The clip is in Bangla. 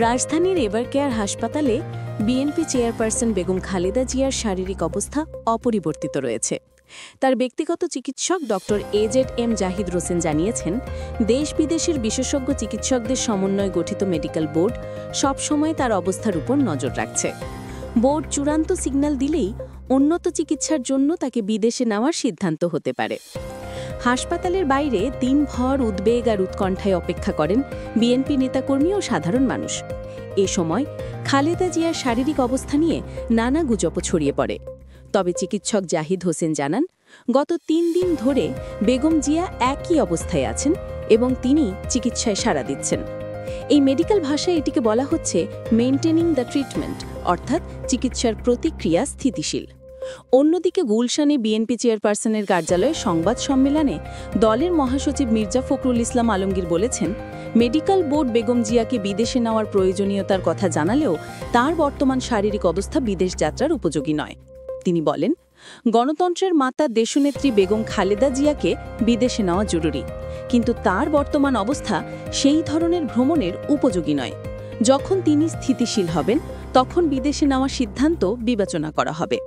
রাজধানীর এভারকেয়ার হাসপাতালে বিএনপি চেয়ারপারসন বেগম খালেদা জিয়ার শারীরিক অবস্থা অপরিবর্তিত রয়েছে। তার ব্যক্তিগত চিকিৎসক ডক্টর এজেড জাহিদ হোসেন জানিয়েছেন, দেশ বিদেশের বিশেষজ্ঞ চিকিৎসকদের সমন্বয়ে গঠিত মেডিকেল বোর্ড সবসময় তার অবস্থার উপর নজর রাখছে। বোর্ড চূড়ান্ত সিগন্যাল দিলেই উন্নত চিকিৎসার জন্য তাকে বিদেশে নেওয়ার সিদ্ধান্ত হতে পারে। হাসপাতালের বাইরে দিনভর উদ্বেগ আর উৎকণ্ঠায় অপেক্ষা করেন বিএনপি নেতাকর্মী ও সাধারণ মানুষ। এ সময় খালেদা জিয়ার শারীরিক অবস্থা নিয়ে নানা গুজব ছড়িয়ে পড়ে। তবে চিকিৎসক জাহিদ হোসেন জানান, গত ৩ দিন ধরে বেগম জিয়া একই অবস্থায় আছেন এবং তিনি চিকিৎসায় সাড়া দিচ্ছেন। এই মেডিকেল ভাষায় এটিকে বলা হচ্ছে মেইনটেনিং দ্য ট্রিটমেন্ট, অর্থাৎ চিকিৎসার প্রতিক্রিয়া স্থিতিশীল। অন্যদিকে গুলশানে বিএনপি চেয়ারপারসনের কার্যালয়ে সংবাদ সম্মেলনে দলের মহাসচিব মির্জা ফখরুল ইসলাম আলমগীর বলেছেন, মেডিকেল বোর্ড বেগম জিয়াকে বিদেশে নেওয়ার প্রয়োজনীয়তার কথা জানালেও তার বর্তমান শারীরিক অবস্থা বিদেশ যাত্রার উপযোগী নয়। তিনি বলেন, গণতন্ত্রের মাতা দেশনেত্রী বেগম খালেদা জিয়াকে বিদেশে নেওয়া জরুরি, কিন্তু তার বর্তমান অবস্থা সেই ধরনের ভ্রমণের উপযোগী নয়। যখন তিনি স্থিতিশীল হবেন তখন বিদেশে নেওয়ার সিদ্ধান্ত বিবেচনা করা হবে।